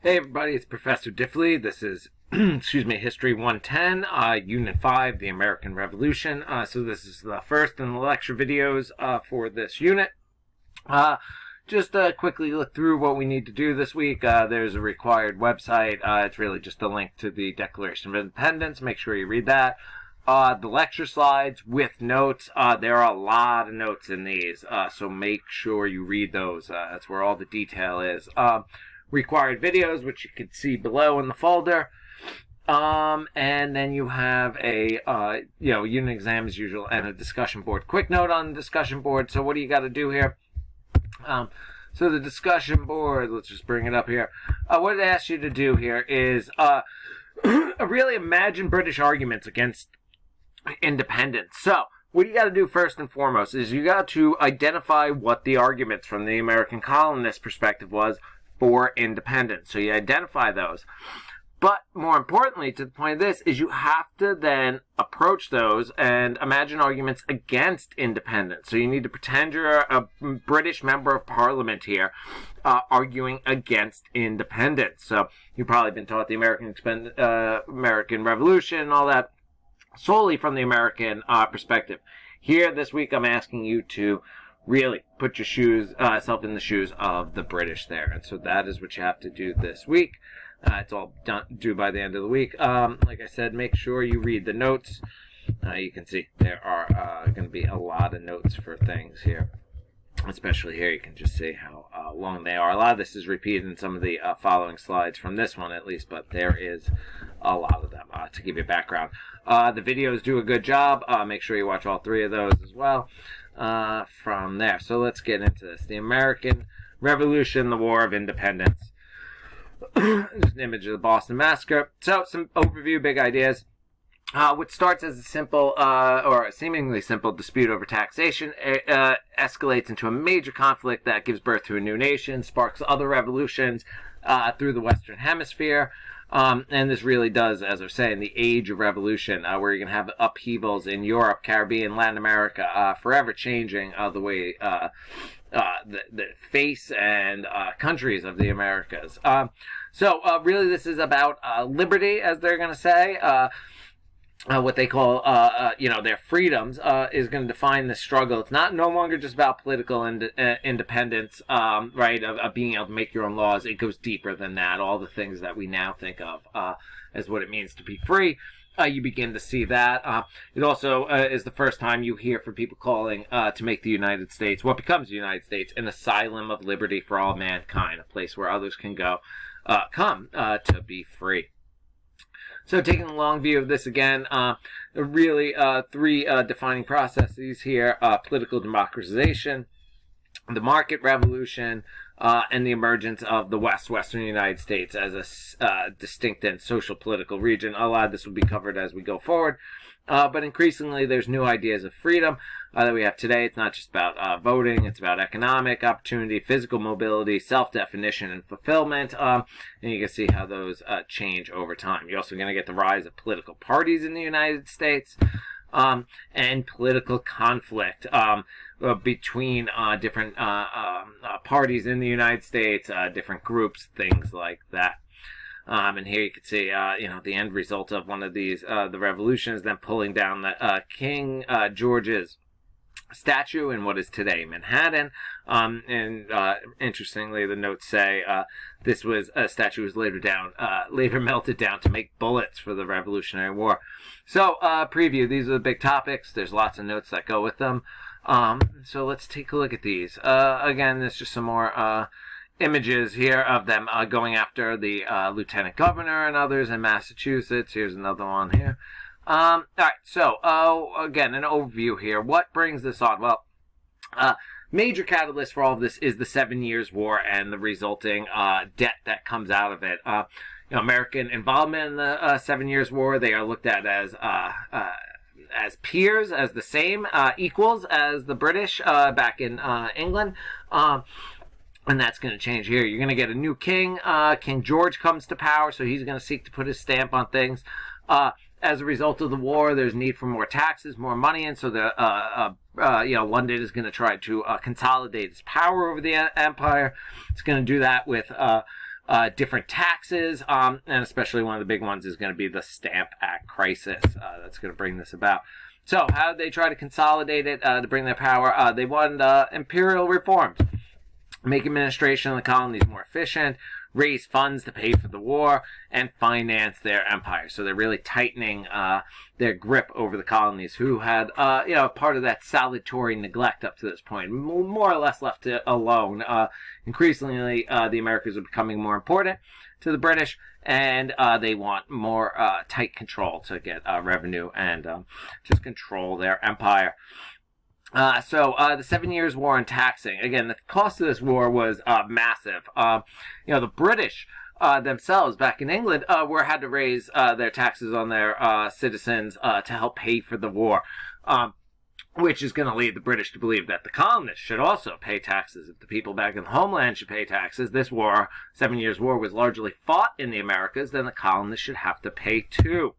Hey everybody, it's Professor Diffley. This is, History 110, Unit 5, the American Revolution. So this is the first in the lecture videos for this unit. Just quickly look through what we need to do this week. There's a required website. It's really just a link to the Declaration of Independence. Make sure you read that. The lecture slides with notes. There are a lot of notes in these, so make sure you read those. That's where all the detail is. Required videos, which you can see below in the folder. And then you have a, unit exam as usual and a discussion board. Quick note on the discussion board. So what do you got to do here? So the discussion board, let's just bring it up here. What it asks you to do here is really imagine British arguments against independence. So what you got to do first and foremost is you got to identify what the arguments from the American colonist perspective was for independence. So you identify those. But more importantly, to the point of this, is you have to then approach those and imagine arguments against independence. So you need to pretend you're a British member of parliament here, arguing against independence. So you've probably been taught the American Revolution and all that solely from the American perspective. Here this week I'm asking you to really put yourself in the shoes of the British there. And so that is what you have to do this week. It's all due by the end of the week. Like I said, make sure you read the notes. You can see there are going to be a lot of notes for things here. Especially here, you can just see how long they are. A lot of this is repeated in some of the following slides from this one at least, but there is a lot of them to give you background. The videos do a good job. Make sure you watch all three of those as well. From there. So let's get into this. The American Revolution, the War of Independence. Just an image of the Boston Massacre. So some overview, big ideas. What starts as a simple or a seemingly simple dispute over taxation escalates into a major conflict that gives birth to a new nation, sparks other revolutions through the Western Hemisphere. And this really does, as I was saying, the age of revolution, where you're going to have upheavals in Europe, Caribbean, Latin America, forever changing the way the face and countries of the Americas. So really this is about liberty, as they're going to say. What they call, their freedoms is going to define the struggle. It's no longer just about political independence, right, of being able to make your own laws. It goes deeper than that. All the things that we now think of as what it means to be free, you begin to see that. It also is the first time you hear from people calling to make the United States, what becomes the United States, an asylum of liberty for all mankind, a place where others can come to be free. So taking a long view of this again, really three defining processes here: political democratization, the market revolution, and the emergence of the Western United States as a distinct and social political region. A lot of this will be covered as we go forward. But increasingly, there's new ideas of freedom that we have today. It's not just about voting. It's about economic opportunity, physical mobility, self-definition, and fulfillment. And you can see how those change over time. You're also going to get the rise of political parties in the United States and political conflict between different parties in the United States, different groups, things like that. And here you can see, the end result of one of these, the revolutions, then pulling down the King George's statue in what is today Manhattan. And interestingly, the notes say this was a statue was later melted down to make bullets for the Revolutionary War. So preview. These are the big topics. There's lots of notes that go with them. So let's take a look at these. Again, there's just some more images here of them going after the lieutenant governor and others in Massachusetts. Here's another one here. All right, so again, an overview here. What brings this on? Well, major catalyst for all of this is the 7 Years' War and the resulting debt that comes out of it. American involvement in the 7 Years' War, they are looked at as peers, as the same, equals as the British back in England. And that's going to change here. You're going to get a new king. King George comes to power, so he's going to seek to put his stamp on things. As a result of the war, there's need for more taxes, more money, and so London is going to try to consolidate its power over the empire. It's going to do that with different taxes, and especially one of the big ones is going to be the Stamp Act crisis that's going to bring this about. So how did they try to consolidate it to bring their power? They wanted imperial reforms, make administration of the colonies more efficient, raise funds to pay for the war, and finance their empire. So they're really tightening their grip over the colonies, who had, part of that salutary neglect up to this point, more or less left alone. Increasingly, the Americas are becoming more important to the British, and they want more tight control to get revenue and just control their empire. The 7 Years' War on taxing. Again, the cost of this war was massive. The British themselves back in England had to raise their taxes on their citizens to help pay for the war, which is going to lead the British to believe that the colonists should also pay taxes. If the people back in the homeland should pay taxes, this war, 7 Years' War, was largely fought in the Americas, then the colonists should have to pay too.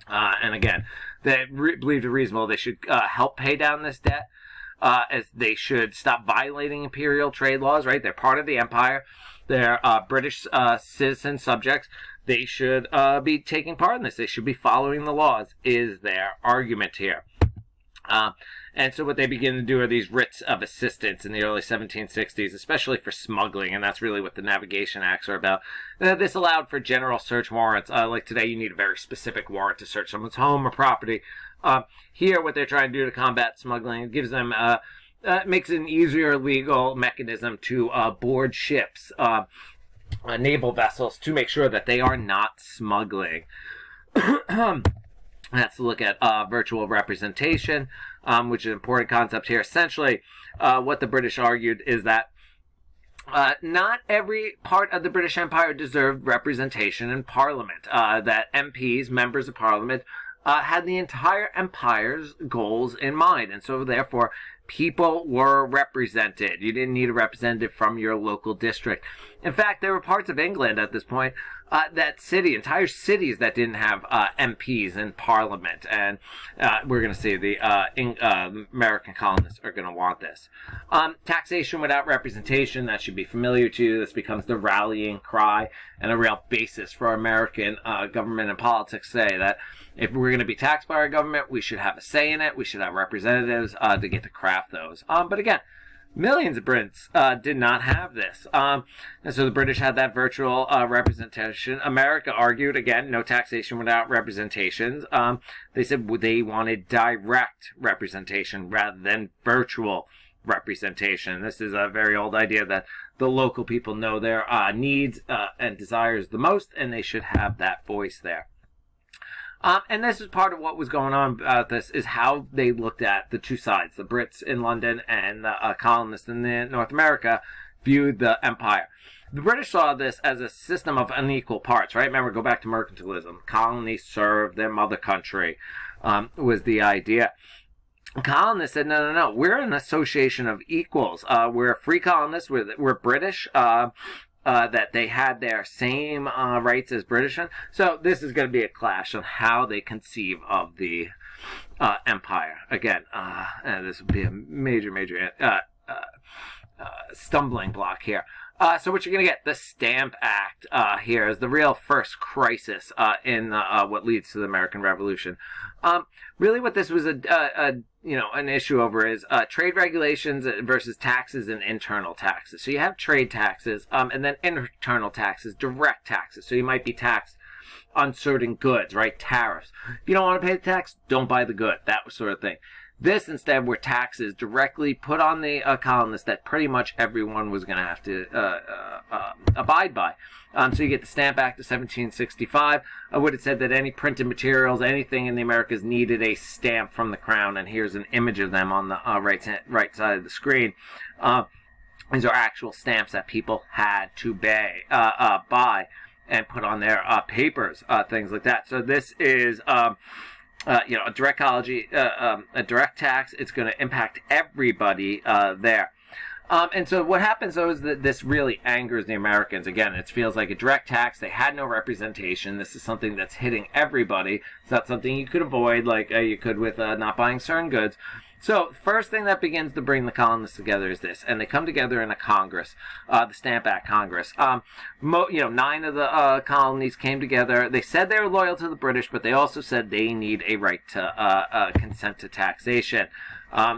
And again, they believed it reasonable they should help pay down this debt, as they should stop violating imperial trade laws, right? They're part of the empire. They're British citizen subjects. They should be taking part in this. They should be following the laws, is their argument here. And so what they begin to do are these writs of assistance in the early 1760s, especially for smuggling, and that's really what the Navigation Acts are about. This allowed for general search warrants. Like today, you need a very specific warrant to search someone's home or property. Here, what they're trying to do to combat smuggling, it gives them, makes it an easier legal mechanism to board ships, naval vessels, to make sure that they are not smuggling. Let's look at virtual representation, which is an important concept here. Essentially, what the British argued is that not every part of the British Empire deserved representation in Parliament, that MPs, members of Parliament, had the entire empire's goals in mind, and so therefore people were represented. You didn't need a representative from your local district. In fact, there were parts of England at this point, entire cities that didn't have MPs in Parliament, and we're going to see the American colonists are going to want this. Taxation without representation, that should be familiar to you. This becomes the rallying cry and a real basis for American government and politics. Say that if we're going to be taxed by our government, we should have a say in it. We should have representatives to get to craft those. But again, millions of Brits did not have this. And so the British had that virtual representation. America argued, again, no taxation without representations. They said they wanted direct representation rather than virtual representation. This is a very old idea that the local people know their needs and desires the most, and they should have that voice there. And this is part of what was going on about this, is how they looked at the two sides. The Brits in London and the colonists in North America viewed the empire. The British saw this as a system of unequal parts, right? Remember, go back to mercantilism. Colonies served their mother country, was the idea. Colonists said, no, we're an association of equals. We're free colonists, we're British, that they had their same rights as British. So this is going to be a clash on how they conceive of the empire. Again, this would be a major stumbling block here. So what you're going to get, the Stamp Act here is the real first crisis in what leads to the American Revolution. Really what this was an issue over is trade regulations versus taxes and internal taxes. So you have trade taxes and then internal taxes, direct taxes. So you might be taxed on certain goods, right? Tariffs. If you don't want to pay the tax, don't buy the good, that sort of thing. This, instead, were taxes directly put on the colonists that pretty much everyone was going to have to abide by. So you get the Stamp Act of 1765. I would have said that any printed materials, anything in the Americas, needed a stamp from the crown, and here's an image of them on the right side of the screen. These are actual stamps that people had to buy and put on their papers, things like that. So this is a direct a direct tax. It's going to impact everybody there. And so what happens, though, is that this really angers the Americans. Again, it feels like a direct tax. They had no representation. This is something that's hitting everybody. It's not something you could avoid like you could with not buying certain goods. So first thing that begins to bring the colonists together is this, and they come together in a Congress, the Stamp Act Congress. 9 of the colonies came together. They said they were loyal to the British, but they also said they need a right to consent to taxation.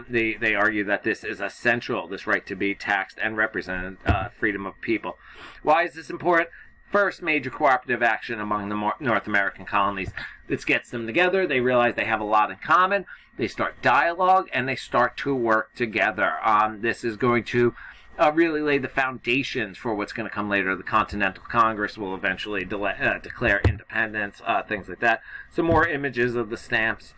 They argue that this is essential, this right to be taxed and represented, freedom of people. Why is this important? First major cooperative action among the North American colonies. This gets them together. They realize they have a lot in common. They start dialogue, and they start to work together. This is going to really lay the foundations for what's going to come later. The Continental Congress will eventually declare independence, things like that. Some more images of the stamps.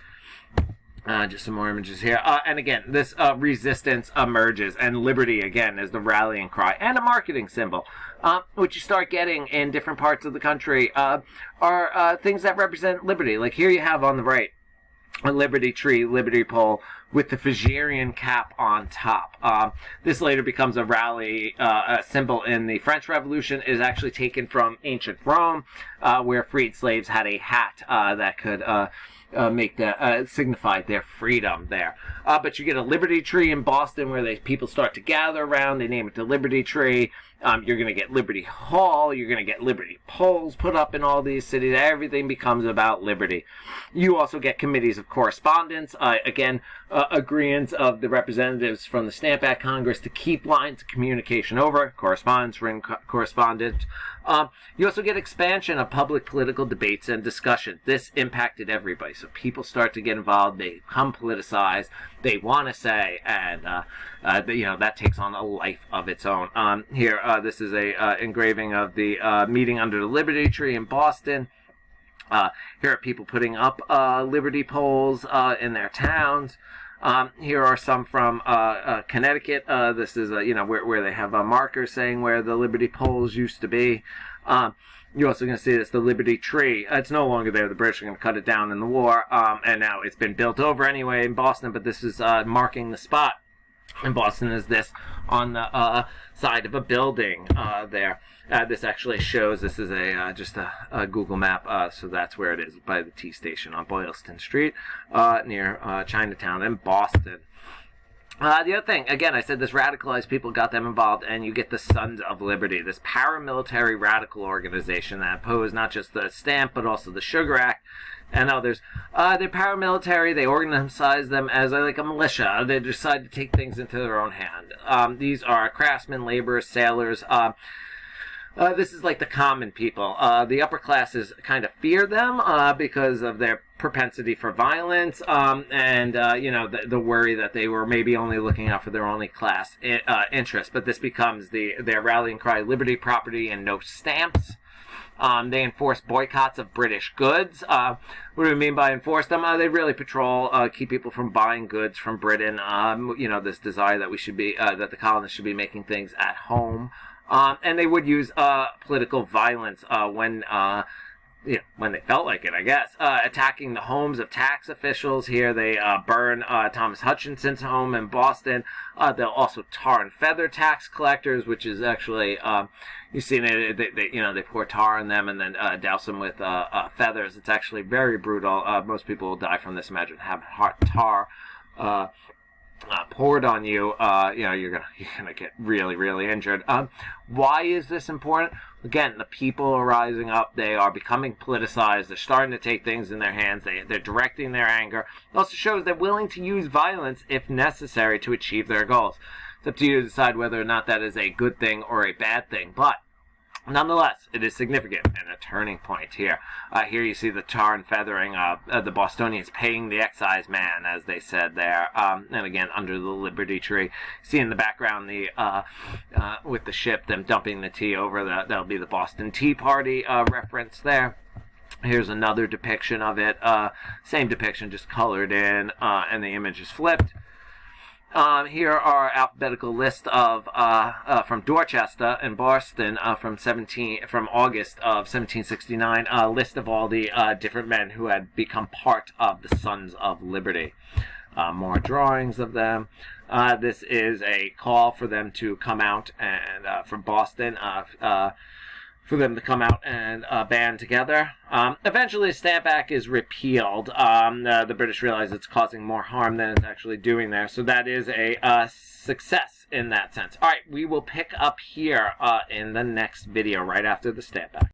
Just some more images here. And again, this resistance emerges, and liberty, again, is the rallying cry and a marketing symbol. What you start getting in different parts of the country are things that represent liberty. Like here you have on the right a liberty tree, liberty pole with the Phrygian cap on top. This later becomes a rally symbol in the French Revolution. It is actually taken from ancient Rome, where freed slaves had a hat that could signify their freedom there. But you get a liberty tree in Boston where people start to gather around. They name it the Liberty Tree. You're going to get Liberty Hall. You're going to get liberty poles put up in all these cities. Everything becomes about liberty. You also get committees of correspondence. Agreements of the representatives from the Stamp Act Congress to keep lines of communication over. Correspondence, written correspondence. You also get expansion of public political debates and discussion. This impacted everybody. So people start to get involved. They become politicized. They want to say, and that takes on a life of its own. Here, this is a engraving of the meeting under the Liberty Tree in Boston. Here are people putting up liberty poles in their towns. Here are some from Connecticut. This is where they have a marker saying where the liberty poles used to be. You're also going to see this, the Liberty Tree. It's no longer there. The British are going to cut it down in the war, and now it's been built over anyway in Boston, but this is marking the spot in Boston is this on the side of a building there. This actually shows, this is just a Google map, so that's where it is, by the T station on Boylston Street, near Chinatown in Boston. The other thing, again, I said this radicalized people got them involved, and you get the Sons of Liberty, this paramilitary radical organization that opposed not just the Stamp, but also the Sugar Act and others. They're paramilitary. They organize them as a militia. They decide to take things into their own hand. These are craftsmen, laborers, sailors. This is like the common people. The upper classes kind of fear them because of their propensity for violence, and the worry that they were maybe only looking out for their only class interest. But this becomes their rallying cry: liberty, property, and no stamps. They enforce boycotts of British goods. What do we mean by enforce them? They really patrol, keep people from buying goods from Britain. This desire that that the colonists should be making things at home. And they would use political violence when they felt like it, I guess. Attacking the homes of tax officials. Here they burn Thomas Hutchinson's home in Boston. They'll also tar and feather tax collectors, which is actually, you've seen it, they pour tar on them and then douse them with feathers. It's actually very brutal. Most people will die from this. Imagine having hot tar poured on you. You're gonna get really, really injured. Why is this important? Again, the people are rising up. They are becoming politicized. They're starting to take things in their hands. They're directing their anger. It also shows they're willing to use violence if necessary to achieve their goals. It's up to you to decide whether or not that is a good thing or a bad thing. But nonetheless, it is significant and a turning point here. Here you see the tar and feathering of the Bostonians paying the excise man, as they said there. And again, under the Liberty Tree. See in the background with the ship, them dumping the tea over. That'll be the Boston Tea Party reference there. Here's another depiction of it. Same depiction, just colored in, and the image is flipped. Here are alphabetical list of from Dorchester and Boston from August of 1769. A list of all the different men who had become part of the Sons of Liberty. More drawings of them. This is a call for them to come out and from Boston. for them to come out and band together. Eventually, Stamp Act is repealed. The British realize it's causing more harm than it's actually doing there. So that is a success in that sense. All right, we will pick up here in the next video right after the Stamp Act.